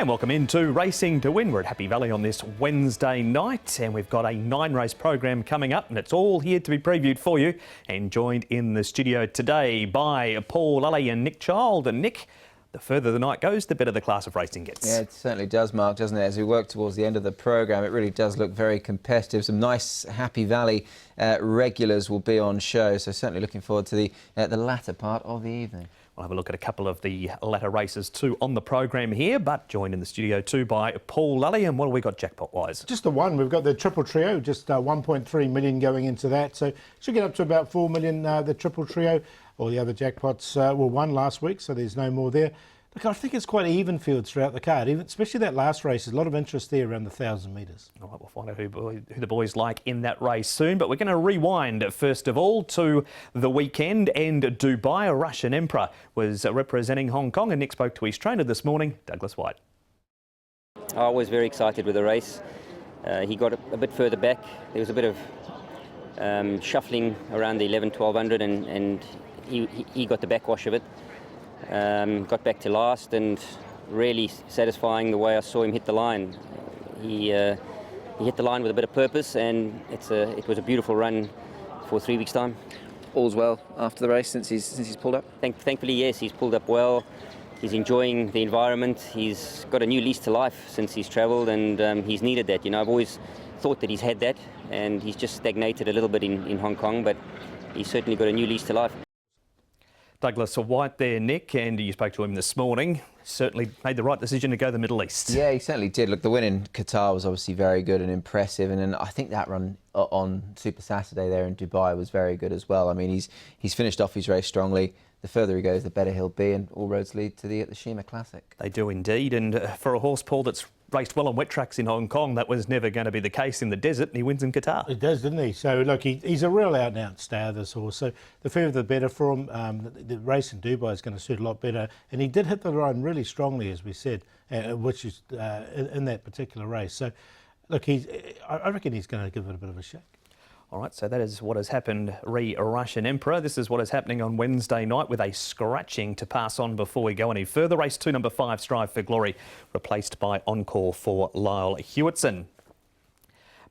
And welcome into Racing to Win. We're at Happy Valley on this Wednesday night, and we've got a 9-race program coming up, and it's all here to be previewed for you. And joined in the studio today by Paul Lally and Nick Child. And Nick, the further the night goes, the better the class of racing gets. Yeah, it certainly does, Mark, doesn't it? As we work towards the end of the programme, it really does look very competitive. Some nice Happy Valley regulars will be on show, so certainly looking forward to the latter part of the evening. We'll have a look at a couple of the latter races too on the program here, but joined in the studio too by Paul Lally. And what have we got jackpot-wise? Just the one. We've got the Triple Trio, just 1.3 million going into that. So should get up to about 4 million, the Triple Trio. All the other jackpots were won last week, so there's no more there. Look, I think it's quite even fields throughout the card, especially that last race. There's a lot of interest there around the 1,000 metres. All right, we'll find out who the boys like in that race soon. But we're going to rewind, first of all, to the weekend. And Dubai, a Russian Emperor, was representing Hong Kong. And Nick spoke to his trainer this morning, Douglas White. I was very excited with the race. He got a bit further back. There was a bit of shuffling around the 11-1200, and he got the backwash of it. Got back to last, and really satisfying the way I saw him hit the line. He hit the line with a bit of purpose, and it was a beautiful run for 3 weeks' time. All's well after the race since he's pulled up? Thankfully, yes, he's pulled up well. He's enjoying the environment. He's got a new lease to life since he's travelled, and he's needed that. You know, I've always thought that he's had that, and he's just stagnated a little bit in Hong Kong, but he's certainly got a new lease to life. Douglas White there, Nick, and you spoke to him this morning. Certainly made the right decision to go to the Middle East. Yeah, he certainly did. Look, the win in Qatar was obviously very good and impressive, and then I think that run on Super Saturday there in Dubai was very good as well. I mean, he's finished off his race strongly. The further he goes, the better he'll be, and all roads lead to the Shima Classic. They do indeed, and for a horse, Paul, that's raced well on wet tracks in Hong Kong, that was never going to be the case in the desert, and he wins in Qatar. He does, didn't he? So, look, he's a real out-and-out star, this horse. So the further the better for him. The race in Dubai is going to suit a lot better. And he did hit the line really strongly, as we said, which is in that particular race. So, look, I reckon he's going to give it a bit of a shake. All right, so that is what has happened Russian Emperor. This is what is happening on Wednesday night with a scratching to pass on before we go any further. Race 2, number 5, Strive for Glory, replaced by Encore for Lyle Hewitson.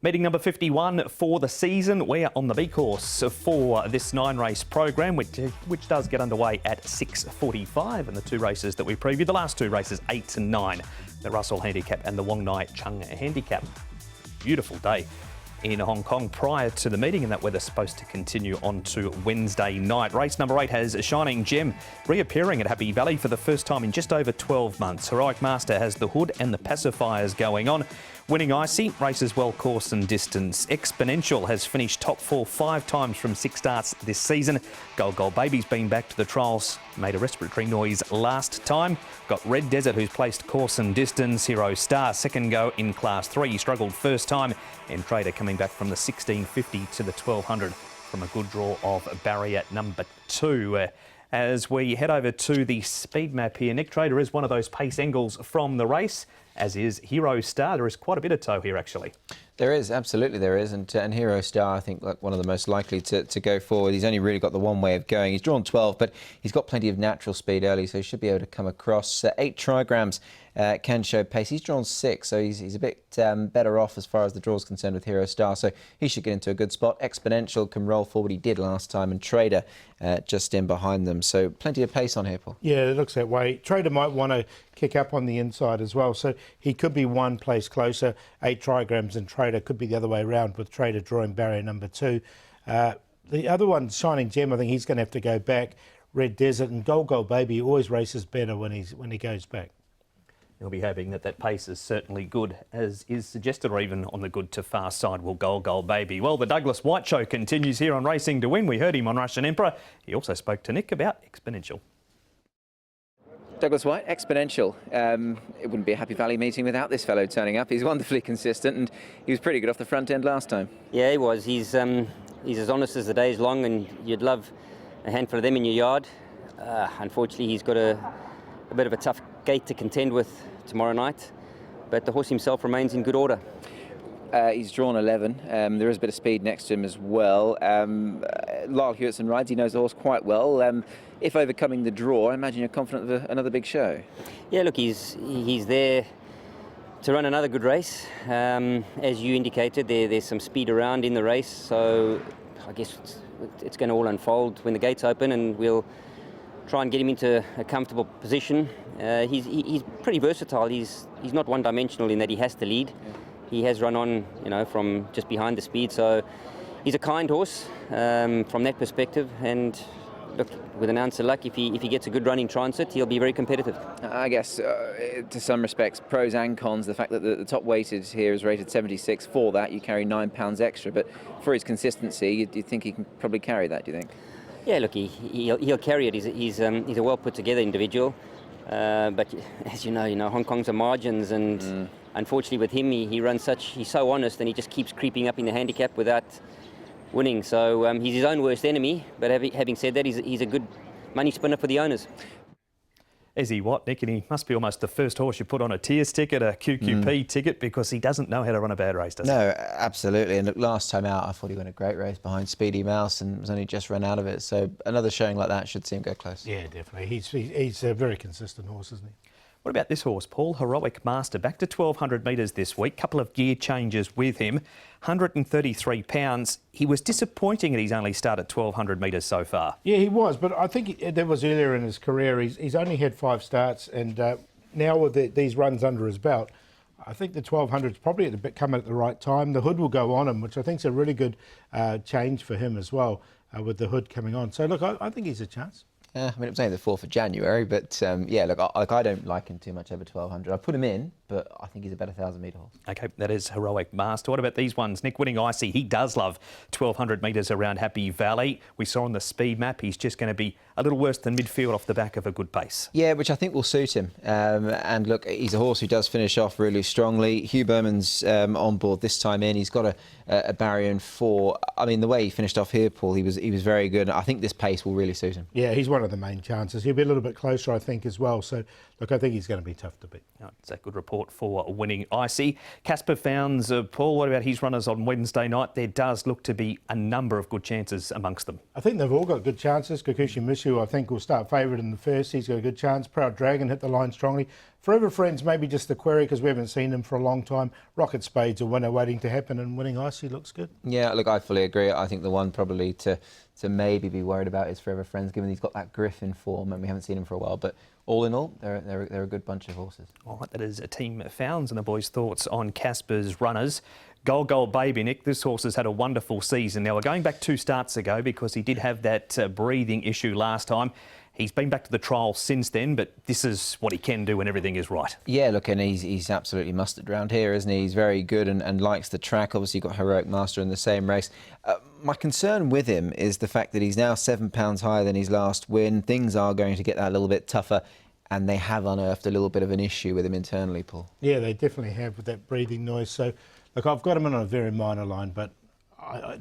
Meeting number 51 for the season. We're on the B course for this 9-race program, which does get underway at 6:45. And the 2 races that we previewed, the last 2 races, 8 and 9, the Russell Handicap and the Wong Nai Chung Handicap. Beautiful day in Hong Kong prior to the meeting, and that weather's supposed to continue on to Wednesday night. Race number 8 has Shining Gem reappearing at Happy Valley for the first time in just over 12 months. Heroic Master has the hood and the pacifiers going on. Winning Icy races well course and distance. Exponential has finished top 4 5 times from 6 starts this season. Gold Baby's been back to the trials, made a respiratory noise last time. Got Red Desert, who's placed course and distance. Hero Star, second go in Class 3. He struggled first time. And Trader coming back from the 1650 to the 1200 from a good draw of barrier number 2. As we head over to the speed map here, Nick, Trader is one of those pace angles from the race, as is Hero Star. There is quite a bit of toe here, actually. There is, absolutely there is, and Hero Star, I think, like one of the most likely to go forward. He's only really got the one way of going. He's drawn 12, but he's got plenty of natural speed early, so he should be able to come across. 8 trigrams can show pace. He's drawn 6, so he's a bit better off as far as the draw is concerned with Hero Star, so he should get into a good spot. Exponential can roll forward. He did last time, and Trader just in behind them, so plenty of pace on here, Paul. Yeah, it looks that way. Trader might want to kick up on the inside as well, so he could be 1 place closer. 8 trigrams, and Trader could be the other way around, with Trader drawing barrier number 2. The other one, Shining Gem, I think he's going to have to go back. Red Desert and Gold Baby always races better when he goes back. You'll be hoping that that pace is certainly good, as is suggested, or even on the good to far side will Gold Baby. Well, the Douglas White Show continues here on Racing to Win. We heard him on Russian Emperor. He also spoke to Nick about Exponential. Douglas White, Exponential. It wouldn't be a Happy Valley meeting without this fellow turning up. He's wonderfully consistent, and he was pretty good off the front end last time. Yeah, he was. He's as honest as the day's long, and you'd love a handful of them in your yard. Unfortunately, he's got a bit of a tough gate to contend with tomorrow night, but the horse himself remains in good order. He's drawn 11. There is a bit of speed next to him as well. Lyle Hewitson rides. He knows the horse quite well. If overcoming the draw, I imagine you're confident of another big show. Yeah, look, he's there to run another good race. As you indicated, there's some speed around in the race, so I guess it's going to all unfold when the gates open, and we'll try and get him into a comfortable position. He's pretty versatile. He's not one-dimensional in that he has to lead. He has run on, from just behind the speed, so he's a kind horse from that perspective. And look, with an ounce of luck, if he gets a good run in transit, he'll be very competitive. I guess, to some respects, pros and cons, the fact that the top weighted here is rated 76, for that you carry £9 extra, but for his consistency, do you think he can probably carry that, do you think? Yeah, look, he'll carry it. He's a well put together individual, but as you know, Hong Kong's are margins, and unfortunately with him, he's so honest, and he just keeps creeping up in the handicap without winning. So he's his own worst enemy, but having said that, he's a good money spinner for the owners. Is he what, Nick? And he must be almost the first horse you put on a tiers ticket, a QQP ticket, because he doesn't know how to run a bad race, does he? No, absolutely. And look, last time out, I thought he won a great race behind Speedy Mouse and was only just run out of it. So another showing like that should see him go close. Yeah, definitely. He's a very consistent horse, isn't he? What about this horse, Paul? Heroic Master, back to 1,200 metres this week. Couple of gear changes with him. £133. He was disappointing at his only start at 1,200 metres so far. Yeah, he was, but I think that was earlier in his career. He's only had 5 starts, and now with these runs under his belt, I think the 1,200's probably come at the right time. The hood will go on him, which I think is a really good change for him as well, with the hood coming on. So, look, I think he's a chance. Yeah, I mean, it was only the 4th of January, but yeah, look, I don't like him too much over 1,200. I put him in, but I think he's a better 1,000-metre horse. OK, that is Heroic Master. What about these ones? Nick, Winning Icy, he does love 1,200 metres around Happy Valley. We saw on the speed map he's just going to be a little worse than midfield off the back of a good pace. Yeah, which I think will suit him. And look, he's a horse who does finish off really strongly. Hugh Berman's on board this time in. He's got a barrier in 4. I mean, the way he finished off here, Paul, he was very good. I think this pace will really suit him. Yeah, he's one of the main chances. He'll be a little bit closer, I think, as well. So, look, I think he's going to be tough to beat. Oh, it's a good report for Winning Icy. Casper Founds, Paul, what about his runners on Wednesday night? There does look to be a number of good chances amongst them. I think they've all got good chances. Kikuchi Mishu, I think, will start favourite in the first. He's got a good chance. Proud Dragon hit the line strongly. Forever Friends, maybe just a query because we haven't seen him for a long time. Rocket Spade's a winner waiting to happen, and Winning Icy looks good. Yeah, look, I fully agree. I think the one probably to maybe be worried about is Forever Friends, given he's got that Griffin form and we haven't seen him for a while. But all in all, they're a good bunch of horses. All right, that is a Team Founds and the boys' thoughts on Casper's runners. Gold Baby, Nick, this horse has had a wonderful season. Now, we're going back 2 starts ago because he did have that breathing issue last time. He's been back to the trial since then, but this is what he can do when everything is right. Yeah, look, and he's absolutely mustard round here, isn't he? He's very good and likes the track. Obviously, you've got Heroic Master in the same race. My concern with him is the fact that he's now £7 higher than his last win. Things are going to get that little bit tougher, and they have unearthed a little bit of an issue with him internally, Paul. Yeah, they definitely have with that breathing noise. So, look, I've got him on a very minor line, but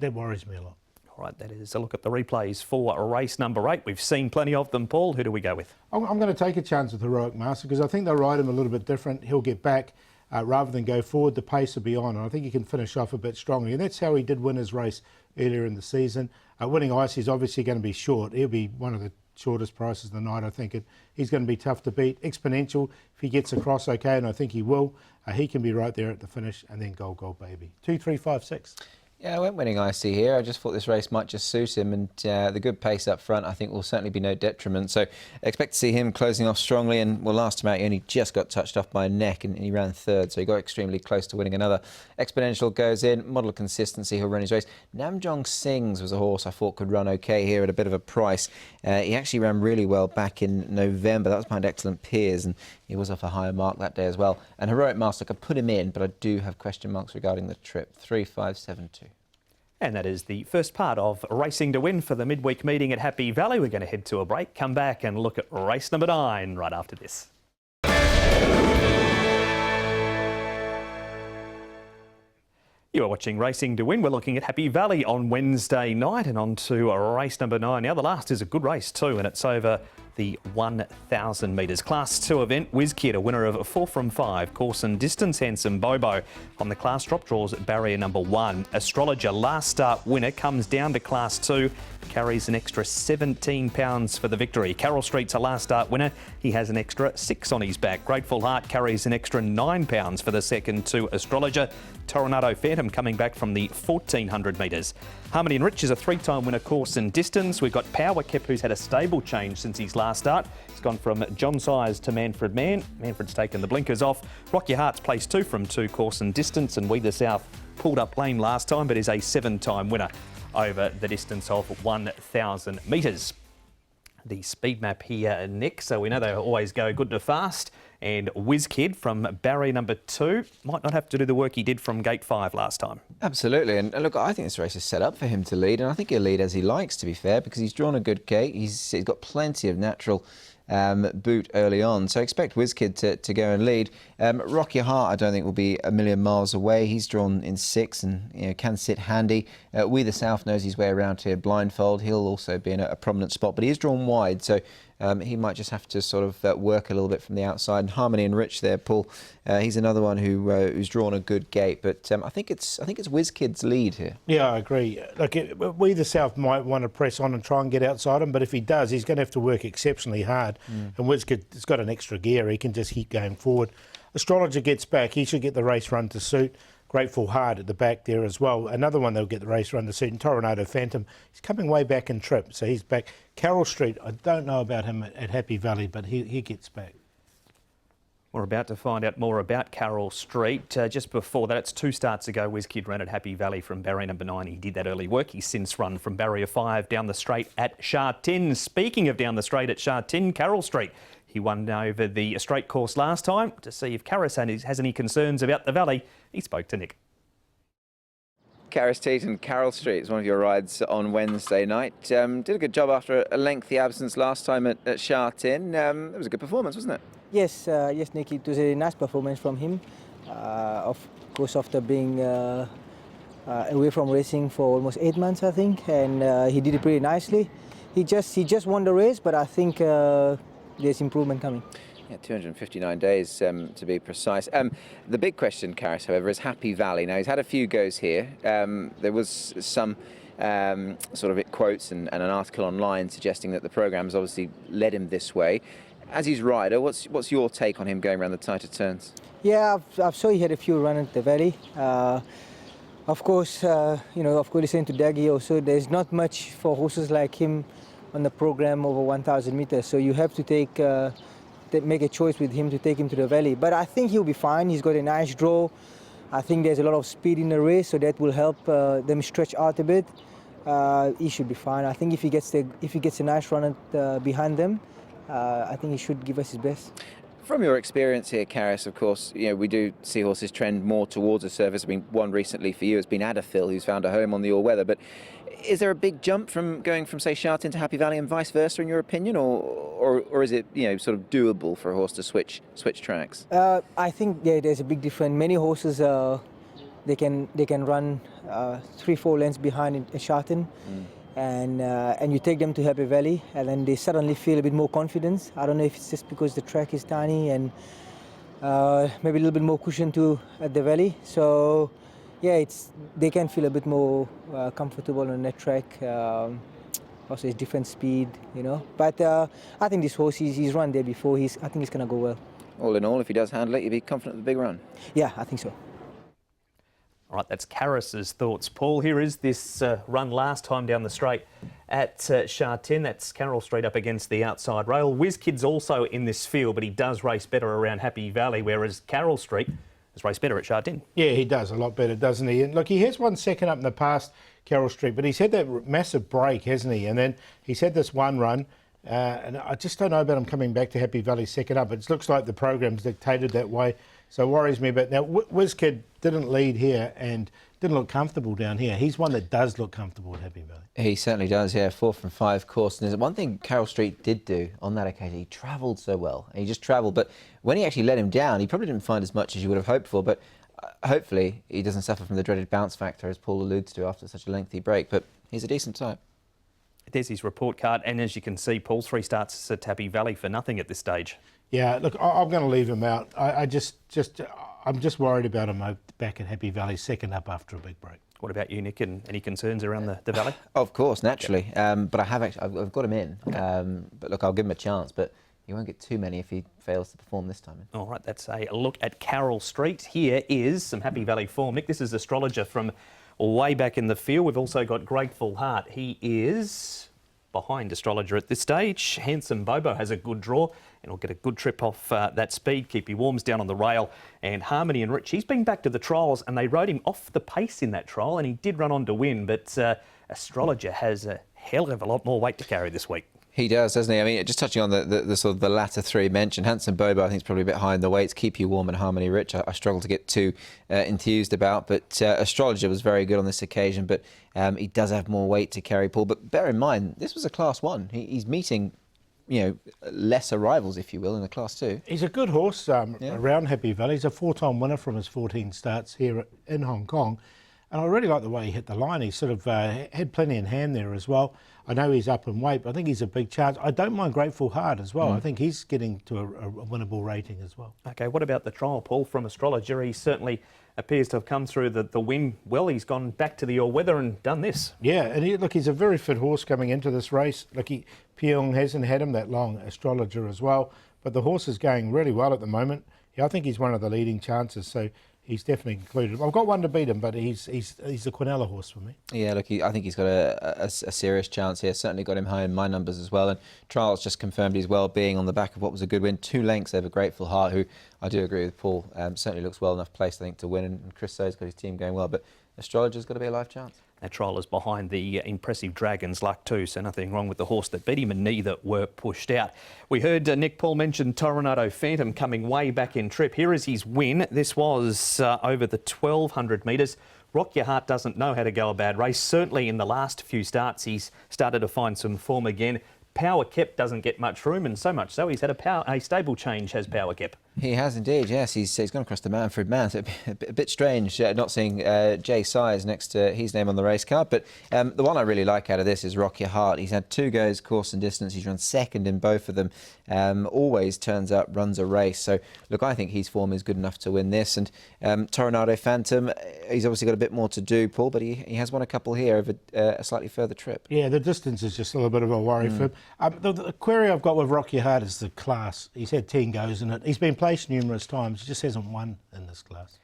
that worries me a lot. All right, that is a look at the replays for race number 8. We've seen plenty of them, Paul. Who do we go with? I'm going to take a chance with Heroic Master because I think they'll ride him a little bit different. He'll get back rather than go forward. The pace will be on, and I think he can finish off a bit strongly. And that's how he did win his race earlier in the season. Winning Icy is obviously going to be short. He'll be one of the shortest prices of the night, I think. He's going to be tough to beat. Exponential, if he gets across okay, and I think he will, he can be right there at the finish. And then Gold Baby. 2, 3, 5, 6. Yeah, I went Winning Icy here. I just thought this race might just suit him, and the good pace up front I think will certainly be no detriment. So expect to see him closing off strongly, and well, last time out he only just got touched off by a neck and he ran 3rd, so he got extremely close to winning another. Exponential goes in, model of consistency, he'll run his race. Namjong Sings was a horse I thought could run okay here at a bit of a price. He actually ran really well back in November. That was behind Excellent Peers, and he was off a higher mark that day as well. And Heroic Master, I could put him in, but I do have question marks regarding the trip. 3, 5, 7, 2. And that is the first part of Racing to Win for the midweek meeting at Happy Valley. We're going to head to a break, come back and look at race number 9 right after this. You are watching Racing to Win. We're looking at Happy Valley on Wednesday night and on to race number 9. Now, the last is a good race too, and it's over the 1,000 metres. Class 2 event, WizKid, a winner of 4 from 5. Course and distance, Handsome Bobo on the class drop, draws barrier number 1. Astrologer, last start winner, comes down to class 2, carries an extra £17 for the victory. Carroll Street's a last start winner. He has an extra 6 on his back. Grateful Heart carries an extra £9 for the second to Astrologer. Tornado Phantom coming back from the 1,400 metres. Harmony and Rich is a 3-time winner course and distance. We've got Power Kip, who's had a stable change since his last start. He's gone from John Size to Manfred Man. Manfred's taken the blinkers off. Rock Your Heart's placed 2 from 2 course and distance, and We the South pulled up lame last time, but is a 7-time winner over the distance of 1,000 metres. The speed map here, Nick, so we know they always go good to fast. And WizKid from barrier number 2 might not have to do the work he did from gate 5 last time. Absolutely, and look, I think this race is set up for him to lead, and I think he'll lead as he likes, to be fair, because he's drawn a good gate. He's got plenty of natural boot early on, so expect WizKid to go and lead. Rock Your Heart, I don't think will be a million miles away. He's drawn in 6 and can sit handy. We the South knows his way around here blindfold. He'll also be in a prominent spot, but he is drawn wide, so he might just have to sort of work a little bit from the outside. And Harmony and Rich there, Paul. He's another one who's drawn a good gate, but I think it's WizKid's lead here. Yeah, I agree. Look, We the South might want to press on and try and get outside him, but if he does, he's going to have to work exceptionally hard. And WizKid's got an extra gear; he can just keep going forward. Astrologer gets back; he should get the race run to suit. Grateful Heart at the back there as well. Another one that'll get the race run to suit. And Tornado Phantom, he's coming way back in trip, so he's back. Carroll Street, I don't know about him at Happy Valley, but he gets back. We're about to find out more about Carroll Street. Just before that, it's 2 starts ago, WizKid ran at Happy Valley from barrier number 9. He did that early work. He's since run from barrier 5 down the straight at Sha-Tin. Speaking of down the straight at Sha-Tin, Carroll Street. He won over the straight course last time. To see if Karis has any concerns about the valley, he spoke to Nick. Karis Teaton, Carroll Street is one of your rides on Wednesday night. Did a good job after a lengthy absence last time at Sha-Tin. It was a good performance, wasn't it? Yes, yes, Nick. It was a nice performance from him. Of course, after being away from racing for almost 8 months, I think, and he did it pretty nicely. He just won the race, but I think there's improvement coming. Yeah, 259 days to be precise. The big question, Karis, however, is Happy Valley. Now, he's had a few goes here. There was some sort of quotes and an article online suggesting that the programme has obviously led him this way. As his rider, what's your take on him going around the tighter turns? Yeah, I've saw he had a few runs at the Valley. Of course, listening to Daggy also, there's not much for horses like him on the program over 1,000 meters. So you have to make a choice with him to take him to the Valley. But I think he'll be fine. He's got a nice draw. I think there's a lot of speed in the race, so that will help them stretch out a bit. He should be fine. I think if he gets a nice run behind them, I think he should give us his best. From your experience here, Karis, of course, we do see horses trend more towards a surface. I mean, one recently for you has been Adderfill, who's found a home on the all-weather. But is there a big jump from going from, say, Sha-Tin to Happy Valley and vice versa, in your opinion, or is it sort of doable for a horse to switch tracks? I think there's a big difference. Many horses they can run 3-4 lengths behind a Sha-Tin. And you take them to Happy Valley, and then they suddenly feel a bit more confidence. I don't know if it's just because the track is tiny and maybe a little bit more cushion at the Valley. So, yeah, they can feel a bit more comfortable on that track. Also, it's different speed, But I think this horse, he's run there before. I think he's going to go well. All in all, if he does handle it, you'd be confident of the big run? Yeah, I think so. All right, that's Karis's thoughts. Paul, here is this run last time down the straight at Sha-Tin. That's Carroll Street up against the outside rail. WizKid's also in this field, but he does race better around Happy Valley, whereas Carroll Street has raced better at Sha-Tin. Yeah, he does a lot better, doesn't he? And look, he has won second up in the past, Carroll Street, but he's had that massive break, hasn't he? And then he's had this one run. And I just don't know about him coming back to Happy Valley second up. It looks like the program's dictated that way, so it worries me. But now, WizKid didn't lead here and didn't look comfortable down here. He's one that does look comfortable at Happy Valley. He certainly does, yeah. 4 from 5 course. And there's one thing Carroll Street did do on that occasion. He travelled so well. He just travelled. But when he actually let him down, he probably didn't find as much as you would have hoped for. But hopefully he doesn't suffer from the dreaded bounce factor, as Paul alludes to, after such a lengthy break. But he's a decent type. There's his report card, and as you can see, Paul, 3 starts at Happy Valley for nothing at this stage. Yeah, look, I'm going to leave him out. I'm just worried about him back at Happy Valley, second up after a big break. What about you, Nick, and any concerns around the Valley? Of course, naturally. But I've got him in. But look, I'll give him a chance, but you won't get too many if he fails to perform this time. All right, that's a look at Carroll Street. Here is some Happy Valley form. Nick, this is Astrologer from way back in the field. We've also got Grateful Heart. He is behind Astrologer at this stage. Handsome Bobo has a good draw and will get a good trip off that speed. Keep your warms down on the rail. And Harmony and Rich, he's been back to the trials and they rode him off the pace in that trial and he did run on to win. But Astrologer has a hell of a lot more weight to carry this week. He does, doesn't he? I mean, just touching on the sort of the latter 3 mentioned, Handsome Bobo, I think, is probably a bit high in the weights. Keep You Warm and Harmony Rich, I struggle to get too enthused about. But Astrologer was very good on this occasion, but he does have more weight to carry, Paul. But bear in mind, this was a Class 1. He's meeting, lesser rivals, if you will, in the Class 2. He's a good horse around Happy Valley. He's a 4-time winner from his 14 starts here in Hong Kong. And I really like the way he hit the line. He sort of had plenty in hand there as well. I know he's up in weight, but I think he's a big chance. I don't mind Grateful Heart as well. I think he's getting to a winnable rating as well. OK, what about the trial, Paul, from Astrologer? He certainly appears to have come through the win well. He's gone back to the all-weather and done this. Yeah, and he's a very fit horse coming into this race. Look, Pyong hasn't had him that long, Astrologer as well. But the horse is going really well at the moment. Yeah, I think he's one of the leading chances. So he's definitely included. I've got one to beat him, but he's the Quinella horse for me. Yeah, look, I think he's got a serious chance here. Certainly got him high in my numbers as well. And trials just confirmed his well-being on the back of what was a good win. 2 lengths over Grateful Heart, who I do agree with Paul. Certainly looks well enough placed, I think, to win. And Chris So's got his team going well. But Astrologer's got to be a live chance. That trial is behind the impressive Dragon's Luck too, so nothing wrong with the horse that beat him, and neither were pushed out. We heard Nick Paul mention Toronado Phantom coming way back in trip. Here is his win. This was over the 1,200 metres. Rock Your Heart doesn't know how to go a bad race. Certainly in the last few starts, he's started to find some form again. Power Kept doesn't get much room, and so much so he's had a stable change, has Power Kept. He has indeed, yes. He's gone across the Manfred Man. So a bit strange not seeing Jay Size next to his name on the race card. But the one I really like out of this is Rock Your Heart. He's had 2 goes, course and distance. He's run second in both of them. Always turns up, runs a race. So, look, I think his form is good enough to win this. And Toronado Phantom, he's obviously got a bit more to do, Paul, but he has won a couple here over a slightly further trip. Yeah, the distance is just a little bit of a worry for him. The query I've got with Rock Your Heart is the class. He's had 10 goes in it. He's been placed numerous times. He just hasn't won in this class.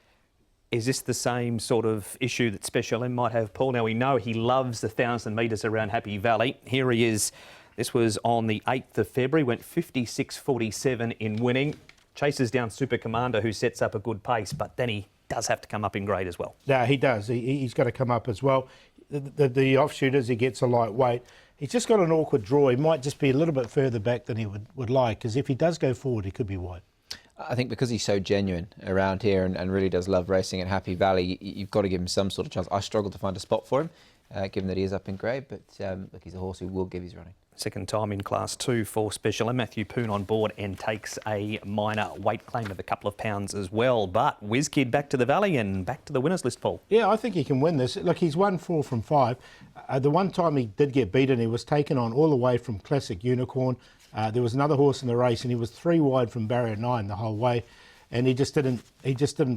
Is this the same sort of issue that Special M might have, Paul? Now, we know he loves the 1,000 metres around Happy Valley. Here he is. This was on the 8th of February, went 56.47 in winning. Chases down Super Commander, who sets up a good pace, but then he does have to come up in grade as well. Yeah, he does. He's got to come up as well. The offshoot is he gets a lightweight. He's just got an awkward draw. He might just be a little bit further back than he would like, because if he does go forward, he could be wide. I think because he's so genuine around here and really does love racing at Happy Valley, you've got to give him some sort of chance. I struggle to find a spot for him, given that he is up in grade, but look, he's a horse who will give his running. Second time in Class 2 for Special M. Matthew Poon on board and takes a minor weight claim of a couple of pounds as well. But WizKid back to the Valley and back to the winners list, Paul. Yeah, I think he can win this. Look, he's won 4 from 5. The one time he did get beaten, he was taken on all the way from Classic Unicorn. There was another horse in the race and he was 3 wide from barrier 9 the whole way, and he just didn't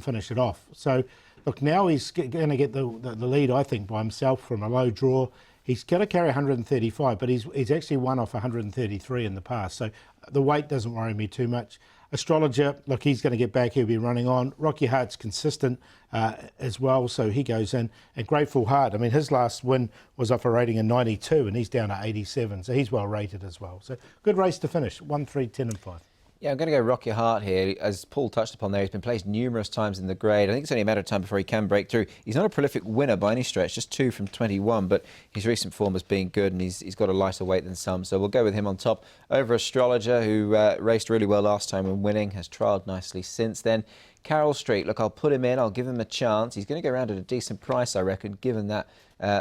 finish it off. So look, now he's going to get the lead, I think, by himself from a low draw. He's going to carry 135, but he's actually won off 133 in the past. So the weight doesn't worry me too much. Astrologer, look, he's going to get back. He'll be running on. Rock Your Heart's consistent as well, so he goes in. And Grateful Heart, I mean, his last win was off a rating of 92, and he's down to 87, so he's well rated as well. So good race to finish, 1, 3, 10 and 5. Yeah, I'm going to go Rock Your Heart here. As Paul touched upon there, he's been placed numerous times in the grade. I think it's only a matter of time before he can break through. He's not a prolific winner by any stretch, just 2 from 21, but his recent form has been good and he's got a lighter weight than some. So we'll go with him on top over Astrologer, who raced really well last time and winning, has trialled nicely since then. Carroll Street, look, I'll put him in. I'll give him a chance. He's going to go around at a decent price, I reckon, given that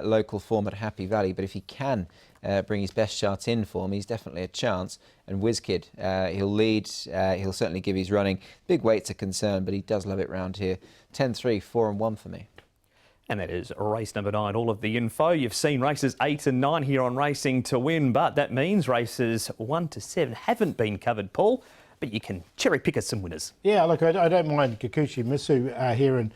local form at Happy Valley. But if he can bring his best shots in for me, he's definitely a chance. And WizKid, he'll lead. He'll certainly give his running. Big weight's a concern, but he does love it round here. 10-3, 4 and 1 for me. And that is race number 9. All of the info. You've seen races 8 and 9 here on Racing to Win, but that means races 1 to 7 haven't been covered, Paul, but you can cherry pick us some winners. Yeah, look, I don't mind Kikuchi Misu here in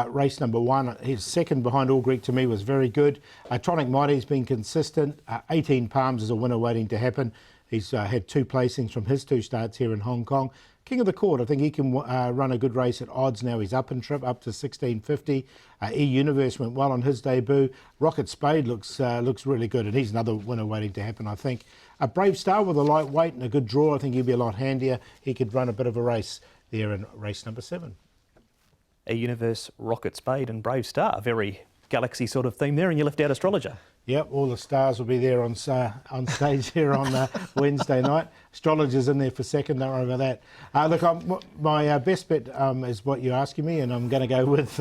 race number 1. His second behind All Greek to me was very good. Tronic Mighty's been consistent. 18 Palms is a winner waiting to happen. He's had 2 placings from his 2 starts here in Hong Kong. King of the Court, I think he can run a good race at odds now. He's up and trip, up to 1650. E-Universe went well on his debut. Rocket Spade looks really good, and he's another winner waiting to happen, I think. A Brave Star with a lightweight and a good draw. I think he'll be a lot handier. He could run a bit of a race there in race number 7. E-Universe, Rocket Spade and Brave Star. Very Galaxy sort of theme there, and you left out Astrologer. Yep, all the stars will be there on stage here on Wednesday night. Astrologer's in there for second, don't worry about that. Look, my best bet is what you're asking me, and I'm going to go with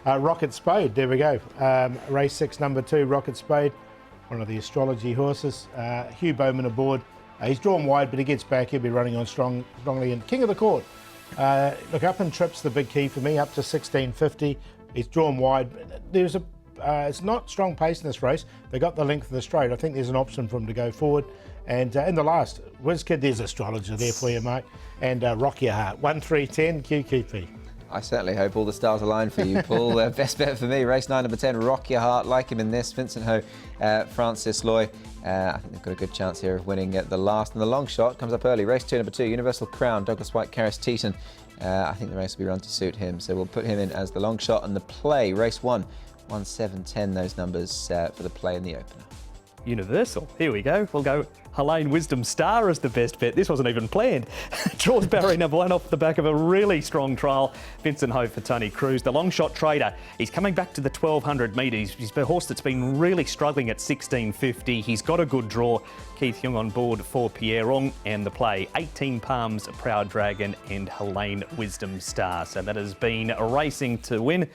Rocket Spade. There we go. Race 6, number 2, Rocket Spade, one of the Astrology horses. Hugh Bowman aboard. He's drawn wide, but he gets back. He'll be running on strongly. And King of the Court. Look, up and trip's the big key for me, up to 1650. He's drawn wide. There's it's not strong pace in this race. They got the length of the straight. I think there's an option for him to go forward. And in the last, Whiz Kid, there's Astrologer there for you, mate. And Rock Your Heart, 1-3-10 QQP. I certainly hope all the stars align for you, Paul. Best bet for me, race 9, number 10, Rock Your Heart. Like him in this, Vincent Ho, Francis Loy. I think they've got a good chance here of winning at the last. And the long shot comes up early. Race 2, number 2, Universal Crown, Douglas White, Karis Teeton. I think the race will be run to suit him, so we'll put him in as the long shot. And the play, race 1, 1-7-10, those numbers for the play in the opener. Universal. Here we go. We'll go Helene Wisdom Star as the best bet. This wasn't even planned. Draws Barry number 1 off the back of a really strong trial. Vincent Ho for Tony Cruz. The long shot trader. He's coming back to the 1200 metres. He's a horse that's been really struggling at 1650. He's got a good draw. Keith Young on board for Pierre Ong, and the play 18 Palms, Proud Dragon and Helene Wisdom Star. So that has been Racing to Win.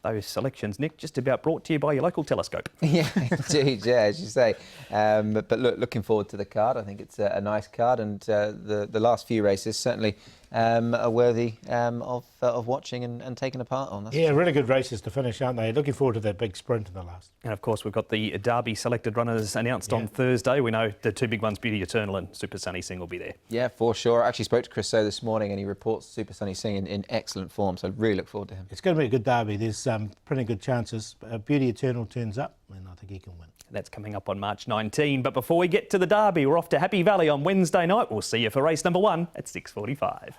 Those selections, Nick, just about brought to you by your local telescope. Yeah, indeed, yeah, as you say. But look, looking forward to the card. I think it's a nice card, and the last few races certainly are worthy of watching and taking a part on. Yeah, really good races to finish, aren't they? Looking forward to that big sprint in the last. And of course, we've got the Derby selected runners announced on Thursday. We know the 2 big ones, Beauty Eternal and Super Sunny Sing, will be there. Yeah, for sure. I actually spoke to Chris So this morning, and he reports Super Sunny Sing in excellent form, so I really look forward to him. It's going to be a good Derby. There's pretty good chances. Beauty Eternal turns up, and I think he can win. That's coming up on March 19. But before we get to the Derby, we're off to Happy Valley on Wednesday night. We'll see you for race number 1 at 6:45.